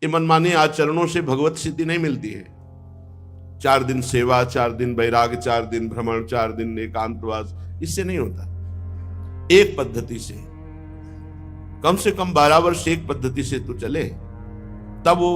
ये मनमाने आचरणों से भगवत सिद्धि नहीं मिलती है। 4 दिन सेवा, 4 दिन वैराग्य, 4 दिन भ्रमण, 4 दिन एकांतवास, इससे नहीं होता। एक पद्धति से कम 12 वर्ष एक पद्धति से तो चले, तब वो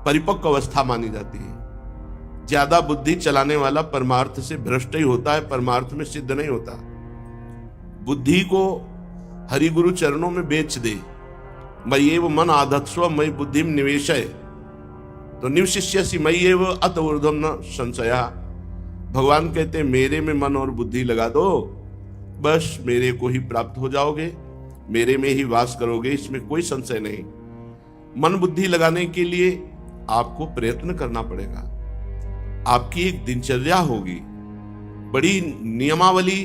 परिपक्व अवस्था मानी जाती है। ज्यादा बुद्धि चलाने वाला परमार्थ से भ्रष्ट ही होता है, परमार्थ में सिद्ध नहीं होता। बुद्धि को हरि गुरु चरणों में बेच दे, मय्येव मन आधत्स्व मयि बुद्धिम निवेशय, तो निवशिष्यसि मय्येव अत ऊर्ध्वं न संशयः। भगवान कहते हैं मेरे में मन और बुद्धि लगा दो, बस मेरे को ही प्राप्त हो जाओगे, मेरे में ही वास करोगे, इसमें कोई संशय नहीं। मन बुद्धि लगाने के लिए आपको प्रयत्न करना पड़ेगा। आपकी एक दिनचर्या होगी, बड़ी नियमावली,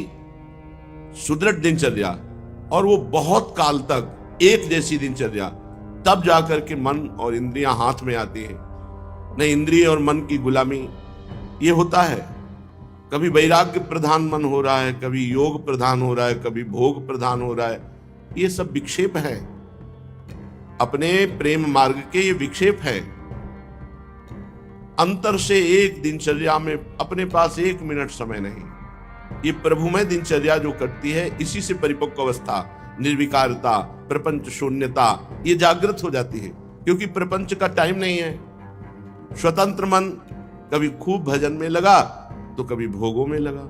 सुदृढ़ दिनचर्या, और वो बहुत काल तक एक जैसी दिनचर्या, तब जाकर के मन और इंद्रियां हाथ में आती हैं। नहीं इंद्रिय और मन की गुलामी ये होता है। कभी वैराग्य प्रधान मन हो रहा है, कभी योग प्रधान हो रहा है, कभी भोग प्रधान हो रहा है। ये सब विक्षेप है, अपने प्रेम मार्ग के ये विक्षेप है। अंतर से एक दिनचर्या में अपने पास 1 मिनट समय नहीं। ये प्रभुमय दिनचर्या जो कटती है, इसी से परिपक्व अवस्था, निर्विकारता, प्रपंच शून्यता ये जागृत हो जाती है, क्योंकि प्रपंच का टाइम नहीं है। स्वतंत्र मन कभी खूब भजन में लगा तो कभी भोगों में लगा,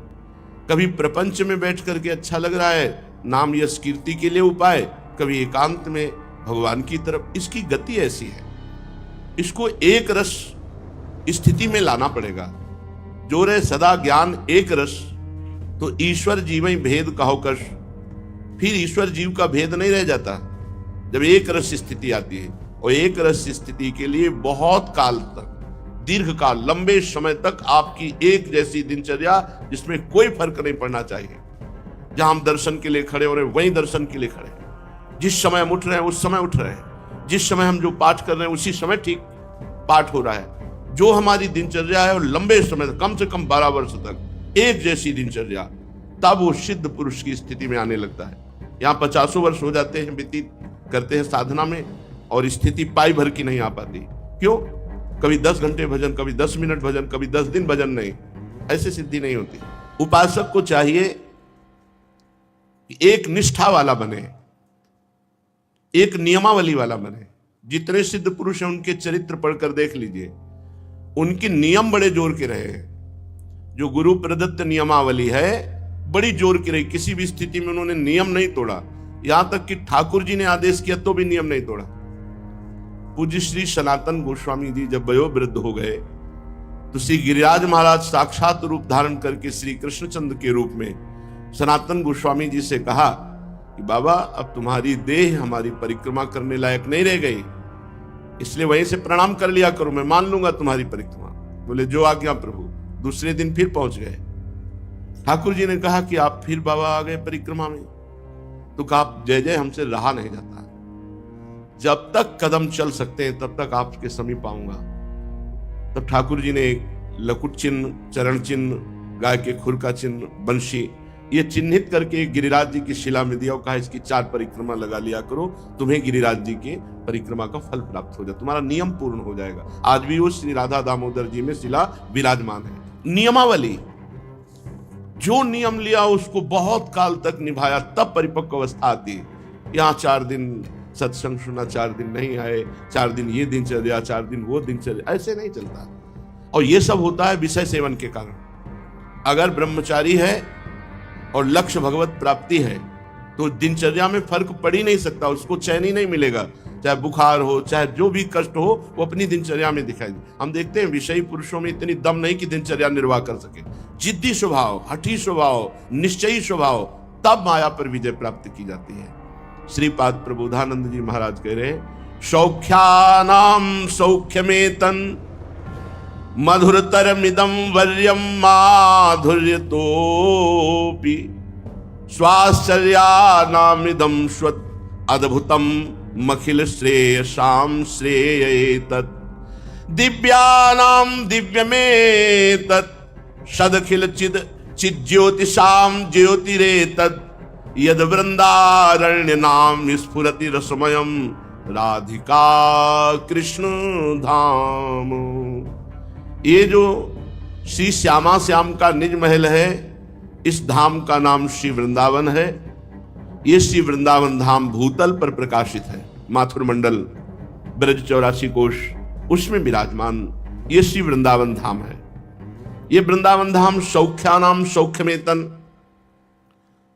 कभी प्रपंच में बैठ करके अच्छा लग रहा है, नाम यश कीर्ति के लिए उपाय, कभी एकांत में भगवान की तरफ। इसकी गति ऐसी है, इसको एक रस स्थिति में लाना पड़ेगा। जो रहे सदा ज्ञान एक रस, तो ईश्वर जीव भेद कहो कश। फिर ईश्वर जीव का भेद नहीं रह जाता जब एक रस स्थिति आती है। और एक रस स्थिति के लिए बहुत काल तक, दीर्घ काल, लंबे समय तक आपकी एक जैसी दिनचर्या, जिसमें कोई फर्क नहीं पड़ना चाहिए। जहां हम दर्शन के लिए खड़े हो रहे हैं वहीं दर्शन के लिए खड़े हैं, जिस समय हम उठ रहे हैं उस समय उठ रहे हैं, जिस समय हम जो पाठ कर रहे हैं उसी समय ठीक पाठ हो रहा है। जो हमारी दिनचर्या है वो लंबे समय तक, कम से कम 12 वर्ष तक एक जैसी दिनचर्या, तब वो सिद्ध पुरुष की स्थिति में आने लगता है। यहाँ 50 वर्ष हो जाते हैं व्यतीत करते हैं साधना में, और स्थिति पाई भर की नहीं आ पाती। क्यों? कभी 10 घंटे भजन, कभी 10 मिनट भजन, कभी 10 दिन भजन नहीं, ऐसे सिद्धि नहीं होती। उपासक को चाहिए एक निष्ठा वाला बने, एक नियमावली वाला बने। जितने सिद्ध पुरुष हैं उनके चरित्र पढ़कर देख लीजिए, उनके नियम बड़े जोर के रहे हैं। जो गुरु प्रदत्त नियमावली है बड़ी जोर की रही, किसी भी स्थिति में उन्होंने नियम नहीं तोड़ा। यहां तक कि ठाकुर जी ने आदेश किया तो भी नियम नहीं तोड़ा। पूज्य श्री सनातन गोस्वामी जी जब वयोवृद्ध हो गए तो श्री गिरिराज महाराज साक्षात रूप धारण करके श्री कृष्णचंद्र के रूप में सनातन गोस्वामी जी से कहा कि बाबा अब तुम्हारी देह हमारी परिक्रमा करने लायक नहीं रह गई, इसलिए वहीं से प्रणाम कर लिया करो, मैं मान लूंगा तुम्हारी परिक्रमा। बोले जो आज्ञा प्रभु। दूसरे दिन फिर पहुंच गए। ठाकुर जी ने कहा कि आप फिर बाबा आ गए परिक्रमा में, तो कहा जय जय हमसे रहा नहीं जाता, जब तक कदम चल सकते हैं तब तक आपके समीप आऊंगा। तब ठाकुर जी ने एक लकुट चिन्ह, चरण चिन्ह, गाय के खुर का चिन्ह, बंशी, ये चिन्हित करके गिरिराज जी की शिला में दिया और कहा इसकी 4 परिक्रमा लगा लिया करो, तुम्हें गिरिराज जी के परिक्रमा का फल प्राप्त हो जाए, तुम्हारा नियम पूर्ण हो जाएगा। आज भी वो श्री राधा दामोदर जी में शिला विराजमान है। नियमावली, जो नियम लिया उसको बहुत काल तक निभाया, तब परिपक्व अवस्था आती है। यहाँ 4 दिन सत्संग सुना, 4 दिन नहीं आए, 4 दिन ये दिनचर्या, 4 दिन वो दिनचर्या, ऐसे नहीं चलता। और ये सब होता है विषय सेवन के कारण। अगर ब्रह्मचारी है और लक्ष्य भगवत प्राप्ति है तो दिनचर्या में फर्क पड़ ही नहीं सकता, उसको चैन ही नहीं मिलेगा। चाहे बुखार हो, चाहे जो भी कष्ट हो, वो अपनी दिनचर्या में दिखाई दे। हम देखते हैं विषयी पुरुषों में इतनी दम नहीं कि दिनचर्या निर्वाह कर सके। जिद्दी स्वभाव, हठी स्वभाव, निश्चयी स्वभाव, तब माया पर विजय प्राप्त की जाती है। श्रीपाद प्रबोधानंद जी महाराज कह रहे हैं, सौख्यानाम सौख्यमेतन मधुरतरमिदं वर्यं माधुर्यतोपि स्वाश्चर्यानामिदं स्वत् अद्भुतं मखिल श्रेयसां श्रेयेतत् दिव्यानां दिव्यमेतत् सदखिल चिद चिज्योतिषां ज्योतिरेतत् यद वृंदारण्यनां स्फुरति रसमयं राधिका कृष्ण धाम। ये जो श्री श्यामा श्याम का निज महल है, इस धाम का नाम श्री वृंदावन है। ये श्री वृंदावन धाम भूतल पर प्रकाशित है, माथुर मंडल ब्रज 84 कोश उसमें विराजमान ये श्री वृंदावन धाम है। ये वृंदावन धाम सौख्यानाम सौख्यमेतन,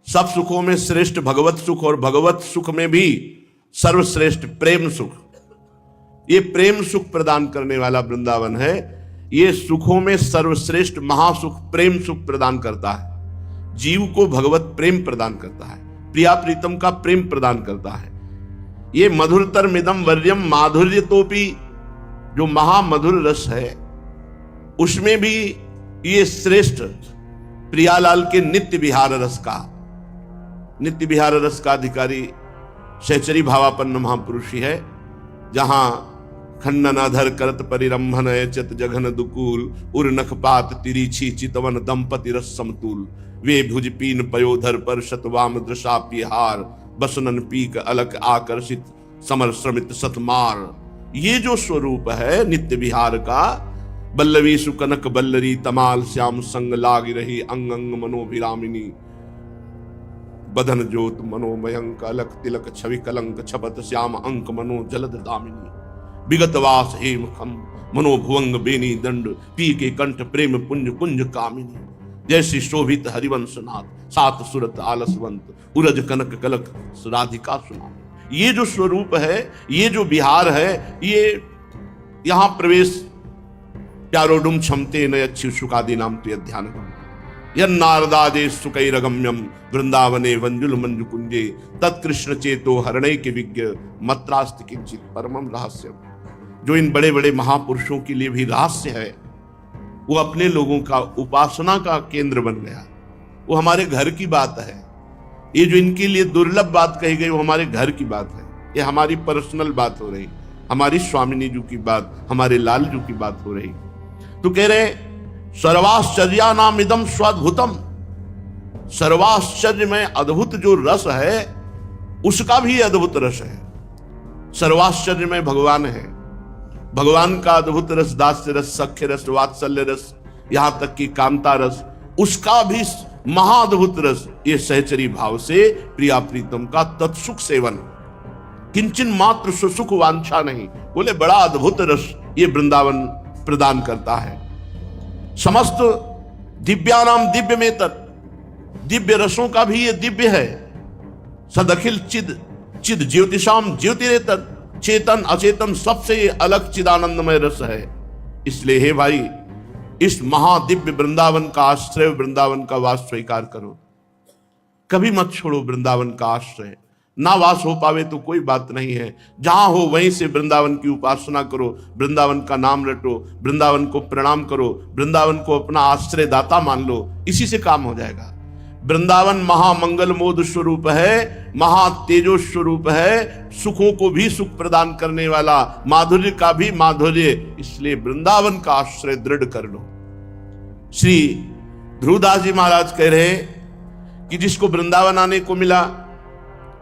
सब सुखों में श्रेष्ठ भगवत सुख, और भगवत सुख में भी सर्वश्रेष्ठ प्रेम सुख, ये प्रेम सुख प्रदान करने वाला वृंदावन है। ये सुखों में सर्वश्रेष्ठ महासुख प्रेम सुख प्रदान करता है, जीव को भगवत प्रेम प्रदान करता है, प्रिया प्रीतम का प्रेम प्रदान करता है। ये मधुरतर मिदम वर्यम माधुर्य तोपी, जो महामधुर रस है उसमें भी ये श्रेष्ठ प्रियालाल के नित्य विहार रस का, नित्य विहार रस का अधिकारी सहचरी भावापन्न महापुरुष ही है। जहां खंडनाधर करत परिरंभन चत जघन दुकूल, उर नखपात तिरीछी चितवन दंपति रस समतूल, वे भुज पीन पयोधर पर शतवाम दृशा पिहार, बसनन पीक अलक आकर्षित समर श्रमित सतमार। ये जो स्वरूप है नित्य विहार का, बल्लवी सुकनक बल्लरी तमाल श्याम संग लाग रही अंग अंग मनोभिरामिनी, बदन ज्योत मनोमयंक अलक तिलक छवि कलंक छपत श्याम अंक मनो जलद दामिनी, विगत वास हेम खम मनोभुवंग बेनी दंड, पी के कंठ प्रेम पुंज कुंज कामिनी, जैसी शोभित हरिवंशनाथ सात सुरत आलसवंत, उरज कनक कलक राधिका सुना। ये जो स्वरूप है, ये जो विहार है, ये यहां प्रवेश प्यारोडुम क्षमते न अच्छी सुखादि नाम तो ध्यान, यह नारदादे सुकैरगम्यम वृंदावने वंजुल मंजु कुंजे, तत्कृष्ण चेतो हरणय के विज्ञ मत्रास्ति किंचित परमम रहस्यम। जो इन बड़े बड़े महापुरुषों के लिए भी रहस्य है, वो अपने लोगों का उपासना का केंद्र बन गया। वो हमारे घर की बात है। ये जो इनके लिए दुर्लभ बात कही गई, वो हमारे घर की बात है। ये हमारी पर्सनल बात हो रही, हमारी स्वामिनी जी की बात, हमारे लाल जी की बात हो रही। तो कह रहे सर्वाश्चर्या नाम इदम स्वाद्भुतम, सर्वाश्चर्य में अद्भुत जो रस है उसका भी अद्भुत रस है। सर्वाश्चर्य में भगवान है, भगवान का अद्भुत रस, दास्य रस, सख्य रस, वात्सल्य रस, यहां तक कि कामता रस, उसका भी महाअद्भुत रस। ये सहचरी भाव से प्रिया प्रीतम का तत्सुख सेवन, किंचन मात्र सुसुख वांछा नहीं, बोले बड़ा अद्भुत रस ये वृंदावन प्रदान करता है। समस्त दिव्यानाम दिव्य में तत्, दिव्य रसों का भी ये दिव्य है। सदखिल चिद चिद ज्योतिषाम ज्योतिरेतत्, चेतन अचेतन सबसे अलग चिदानंदमय रस है। इसलिए हे भाई, इस महादिव्य वृंदावन का आश्रय, वृंदावन का वास स्वीकार करो, कभी मत छोड़ो वृंदावन का आश्रय। ना वास हो पावे तो कोई बात नहीं है, जहां हो वहीं से वृंदावन की उपासना करो, वृंदावन का नाम रटो, वृंदावन को प्रणाम करो, वृंदावन को अपना आश्रय दाता मान लो, इसी से काम हो जाएगा। वृंदावन महामंगल मोद स्वरूप है, महातेजो स्वरूप है, सुखों को भी सुख प्रदान करने वाला, माधुर्य का भी माधुर्य। इसलिए वृंदावन का आश्रय दृढ़ कर लो। श्री ध्रुवदास जी महाराज कह रहे कि जिसको वृंदावन आने को मिला,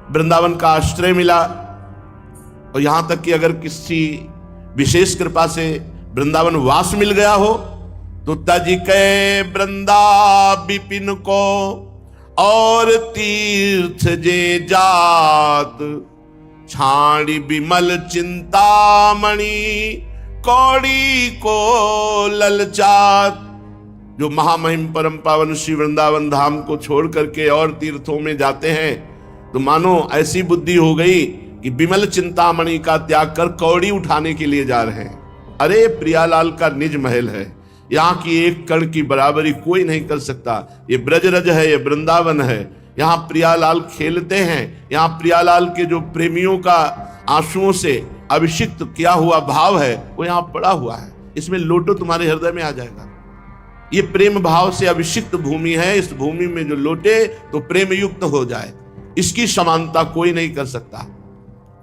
वृंदावन का आश्रय मिला, और यहां तक कि अगर किसी विशेष कृपा से वृंदावन वास मिल गया हो, तो तज के वृंदा विपिन को और तीर्थ जे जात, छाड़ी विमल चिंतामणि कौड़ी को ललचात। जो महामहिम परम पावन श्री वृंदावन धाम को छोड़ करके और तीर्थों में जाते हैं, तो मानो ऐसी बुद्धि हो गई कि विमल चिंतामणि का त्याग कर कौड़ी उठाने के लिए जा रहे हैं। अरे प्रियालाल का निज महल है, यहाँ की एक कण की बराबरी कोई नहीं कर सकता। ये ब्रजरज है, ये वृंदावन है, यहाँ प्रियालाल खेलते हैं। यहाँ प्रियालाल के जो प्रेमियों का आंसुओं से अभिषिक्त किया हुआ भाव है, वो यहाँ पड़ा हुआ है। इसमें लोटो तुम्हारे हृदय में आ जाएगा। ये प्रेम भाव से अभिषिक्त भूमि है। इस भूमि में जो लोटे तो प्रेम युक्त हो जाए, इसकी समानता कोई नहीं कर सकता,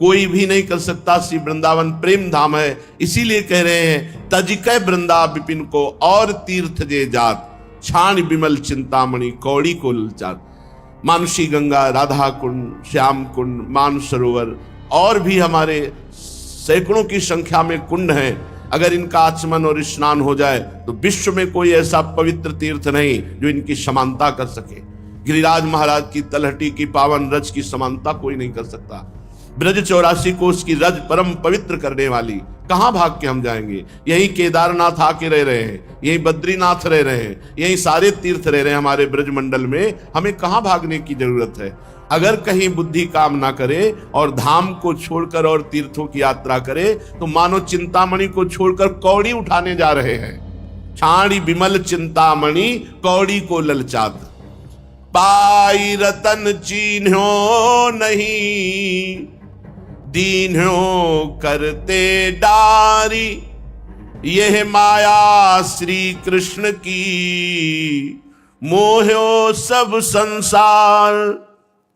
कोई भी नहीं कर सकता। श्री वृंदावन प्रेम धाम है। इसीलिए कह रहे हैं तजिकै वृंदा विपिन को और तीर्थ जे जात, छाण विमल चिंतामणि कौड़ी को ललचात। मानसी गंगा, राधा कुंड, श्याम कुंड, मान सरोवर और भी हमारे सैकड़ों की संख्या में कुंड हैं। अगर इनका आचमन और स्नान हो जाए तो विश्व में कोई ऐसा पवित्र तीर्थ नहीं जो इनकी समानता कर सके। गिरिराज महाराज की तलहटी की पावन रज की समानता कोई नहीं कर सकता। ब्रज 84 कोस की रज परम पवित्र करने वाली, कहां भाग के हम जाएंगे? यही केदारनाथ आके रह रहे हैं, यही बद्रीनाथ रह रहे हैं, यही सारे तीर्थ रह रहे हैं हमारे ब्रज मंडल में। हमें कहां भागने की जरूरत है? अगर कहीं बुद्धि काम ना करे और धाम को छोड़कर और तीर्थों की यात्रा करे तो मानो चिंतामणि को छोड़कर कौड़ी उठाने जा रहे हैं। छाड़ी बिमल चिंतामणि कौड़ी को ललचात, पाई रतन चीन्हो नहीं, दीन्हो करते डारी, यह माया श्री कृष्ण की, मोह्यो सब संसार।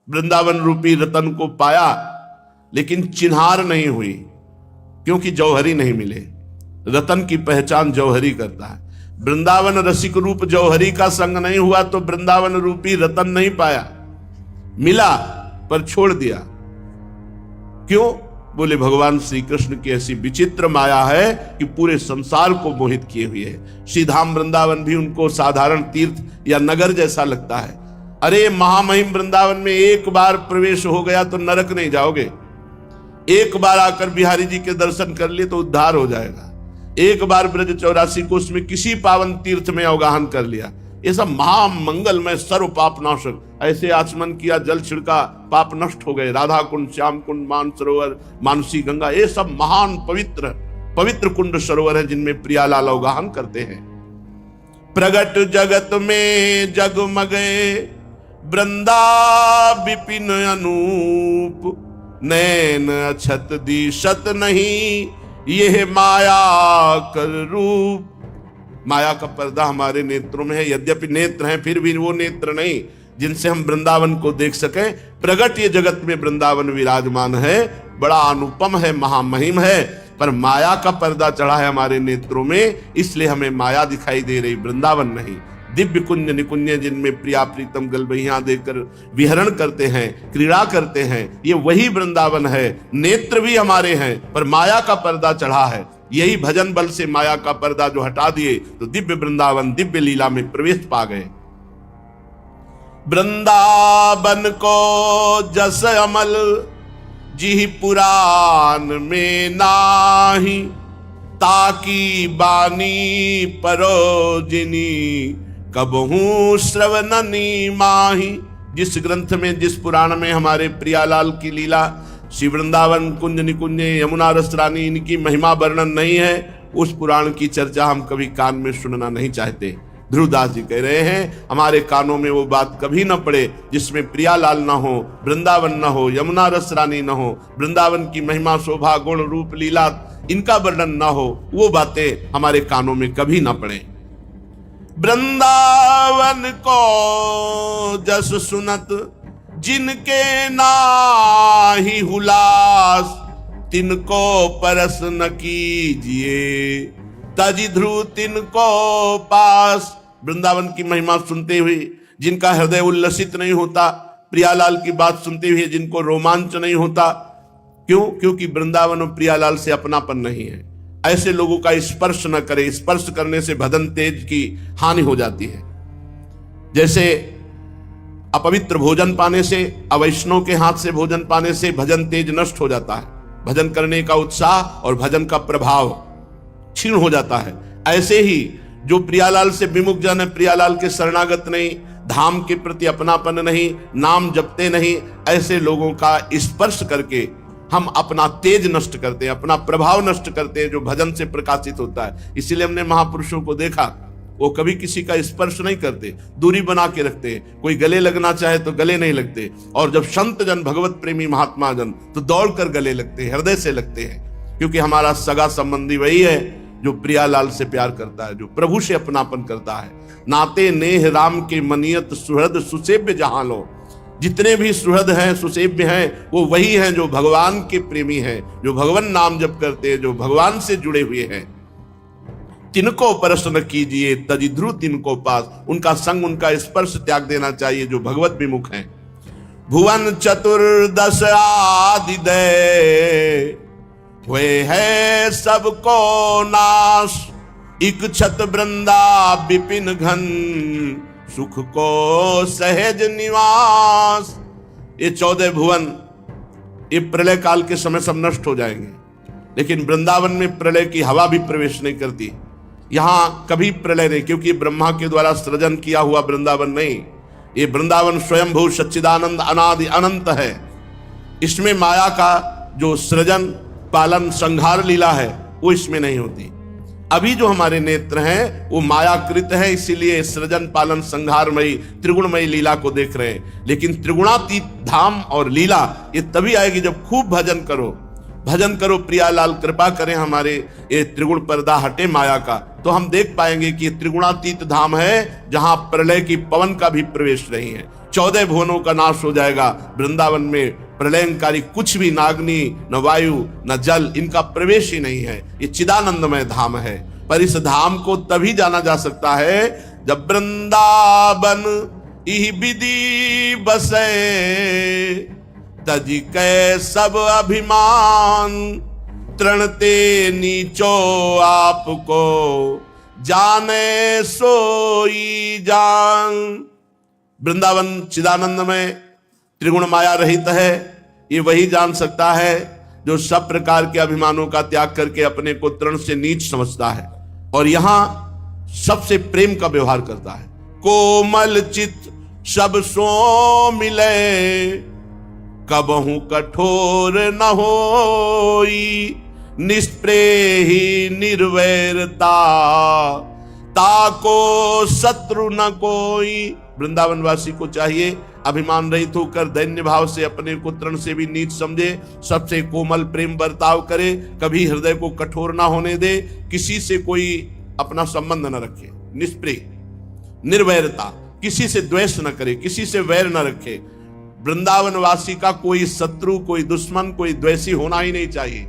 वृंदावन रूपी रतन को पाया लेकिन चिन्हार नहीं हुई, क्योंकि जौहरी नहीं मिले। रतन की पहचान जौहरी करता है। वृंदावन रसिक रूप जौहरी का संग नहीं हुआ तो वृंदावन रूपी रतन नहीं पाया। मिला पर छोड़ दिया। क्यों? बोले भगवान श्री कृष्ण की ऐसी विचित्र माया है कि पूरे संसार को मोहित किए हुए है। श्रीधाम वृंदावन भी उनको साधारण तीर्थ या नगर जैसा लगता है। अरे महामहिम वृंदावन में एक बार प्रवेश हो गया तो नरक नहीं जाओगे। एक बार आकर बिहारी जी के दर्शन कर लिए तो उद्धार हो जाएगा। एक बार ब्रज 84 को उसमें किसी पावन तीर्थ में अवगाहन कर लिया, ये सब महामंगल में सर्व पाप नाशक। ऐसे आचमन किया, जल छिड़का, पाप नष्ट हो गए। राधा कुंड, श्याम कुंड, मानसरोवर, मानसी गंगा, ये सब महान पवित्र पवित्र कुंड सरोवर है जिनमें प्रियालाल अवगाहन करते हैं। प्रगट जगत में जगमगे वृंदा विपिन अनूप, नैन अछत दिशत नहीं, यह माया कर रूप। माया का पर्दा हमारे नेत्रों में है। यद्यपि नेत्र हैं फिर भी वो नेत्र नहीं जिनसे हम वृंदावन को देख सकें। प्रगट ये जगत में वृंदावन विराजमान है, बड़ा अनुपम है, महामहिम है, पर माया का पर्दा चढ़ा है हमारे नेत्रों में, इसलिए हमें माया दिखाई दे रही, वृंदावन नहीं। दिव्य कुंज निकुंज जिनमें प्रिया प्रीतम गलबहियां देकर विहरण करते हैं, क्रीड़ा करते हैं, ये वही वृंदावन है। नेत्र भी हमारे हैं पर माया का पर्दा चढ़ा है। यही भजन बल से माया का पर्दा जो हटा दिए तो दिव्य वृंदावन दिव्य लीला में प्रवेश पा गए। वृंदावन को जस अमल जी पुराण में नाही, ताकी बानी परोजिनी कबहू श्रवणनी माही। जिस ग्रंथ में, जिस पुराण में हमारे प्रियालाल की लीला, श्री वृंदावन कुंज निकुंज यमुना रस रानी, इनकी महिमा वर्णन नहीं है, उस पुराण की चर्चा हम कभी कान में सुनना नहीं चाहते। ध्रुवदास जी कह रहे हैं हमारे कानों में वो बात कभी न पड़े जिसमें प्रियालाल न हो, वृंदावन न हो, यमुना रस रानी न हो, वृंदावन की महिमा शोभा गुण रूप लीला इनका वर्णन न हो, वो बातें हमारे कानों में कभी न पड़े। वृंदावन को जस सुनत जिनके नाहि हुलास, तिनको परस न कीजिए तजि ध्रुव तिनको पास। वृंदावन की महिमा सुनते हुए जिनका हृदय उल्लसित नहीं होता, प्रियालाल की बात सुनते हुए जिनको रोमांच नहीं होता, क्यों? क्योंकि वृंदावन और प्रियालाल से अपनापन नहीं है। ऐसे लोगों का स्पर्श न करे, स्पर्श करने से भजन तेज की हानि हो जाती है। जैसे अपवित्र भोजन पाने से, अवैष्णव के हाथ से भोजन पाने से भजन तेज नष्ट हो जाता है, भजन करने का उत्साह और भजन का प्रभाव क्षीण हो जाता है। ऐसे ही जो प्रियालाल से विमुख जन है, प्रियालाल के शरणागत नहीं, धाम के प्रति अपनापन नहीं, नाम जपते नहीं, ऐसे लोगों का स्पर्श करके हम अपना तेज नष्ट करते हैं, अपना प्रभाव नष्ट करते हैं जो भजन से प्रकाशित होता है। इसीलिए हमने महापुरुषों को देखा, वो कभी किसी का स्पर्श नहीं करते, दूरी बना के रखते हैं। कोई गले लगना चाहे तो गले नहीं लगते, और जब संत जन, भगवत प्रेमी महात्मा जन, तो दौड़कर गले लगते हैं, हृदय से लगते हैं, क्योंकि हमारा सगा संबंधी वही है जो प्रियालाल से प्यार करता है, जो प्रभु से अपनापन करता है। नाते नेह राम के मनियत सुहृद सुसेव्य जहां लो। जितने भी सुहृद हैं, सुसेव्य हैं, वो वही हैं जो भगवान के प्रेमी हैं, जो भगवान नाम जप करते हैं, जो भगवान से जुड़े हुए हैं। तिनको प्रश्न कीजिए तजिध्रु तिनको पास। उनका संग, उनका स्पर्श त्याग देना चाहिए जो भगवत विमुख हैं। भुवन चतुर्दश आदि दे, हुए है सबको नाश। इक्षत वृंदा विपिन घन, सुख को सहज निवास। ये 14 भुवन ये प्रलय काल के समय सब नष्ट हो जाएंगे, लेकिन वृंदावन में प्रलय की हवा भी प्रवेश नहीं करती। यहां कभी प्रलय नहीं, क्योंकि ब्रह्मा के द्वारा सृजन किया हुआ वृंदावन नहीं। ये वृंदावन स्वयंभू सच्चिदानंद अनादि अनंत है। इसमें माया का जो सृजन पालन संहार लीला है वो इसमें नहीं होती। अभी जो हमारे नेत्र हैं वो मायाकृत है, इसीलिए सृजन पालन संहारमयी त्रिगुणमयी लीला को देख रहे हैं। लेकिन त्रिगुणातीत धाम और लीला ये तभी आएगी जब खूब भजन करो। भजन करो, प्रियालाल कृपा करें हमारे ये त्रिगुण पर्दा हटे माया का, तो हम देख पाएंगे कि त्रिगुणातीत धाम है जहां प्रलय की पवन का भी प्रवेश नहीं है। 14 भुवनों का नाश हो जाएगा। वृंदावन में प्रलयंकारी कुछ भी, नाग्नि न वायु न जल, इनका प्रवेश ही नहीं है। ये चिदानंदमय धाम है। पर इस धाम को तभी जाना जा सकता है जब वृंदावन इह विधि बसे, तजी कै सब अभिमान। तृणते नीचो आपको, जाने सोई जान। वृंदावन चिदानंद में त्रिगुण माया रहित है। ये वही जान सकता है जो सब प्रकार के अभिमानों का त्याग करके अपने को तृण से नीच समझता है और यहां सबसे प्रेम का व्यवहार करता है। कोमल चित सब सो मिले, कबहू कठोर न होई। निष्प्रेही निर्वैरता, ताको शत्रु न कोई। वृंदावन वासी को चाहिए अभिमान रहित होकर दैन्य भाव से अपने को तृण से भी नीच समझे, सबसे कोमल प्रेम बर्ताव करे, कभी हृदय को कठोर ना होने दे, किसी से कोई अपना संबंध न रखे। निष्प्रिय, निर्वैरता, किसी से द्वेष न करे, किसी से वैर न रखे। वृंदावन वासी का कोई शत्रु, कोई दुश्मन, कोई द्वेषी होना ही नहीं चाहिए,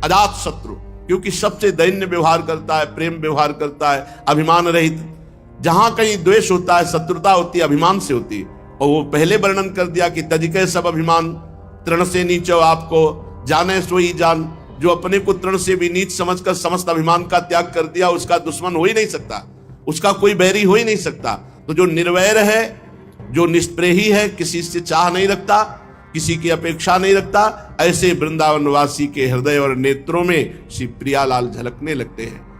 अजात शत्रु, क्योंकि सबसे दैन्य व्यवहार करता है, प्रेम व्यवहार करता है, अभिमान रहित। जहां कहीं द्वेष होता है, शत्रुता होती है, अभिमान से होती है। और वो पहले वर्णन कर दिया कि तजिके सब अभिमान, तृण से नीचो आपको, जाने सोई जान। जो अपने को तृण से भी नीच समझकर समस्त अभिमान का त्याग कर दिया, उसका दुश्मन हो ही नहीं सकता, उसका कोई बैरी हो ही नहीं सकता। तो जो निर्वैर है, जो निष्प्रेही है, किसी से चाह नहीं रखता, किसी की अपेक्षा नहीं रखता, ऐसे वृंदावन वासी के हृदय और नेत्रों में श्री प्रियालाल झलकने लगते हैं।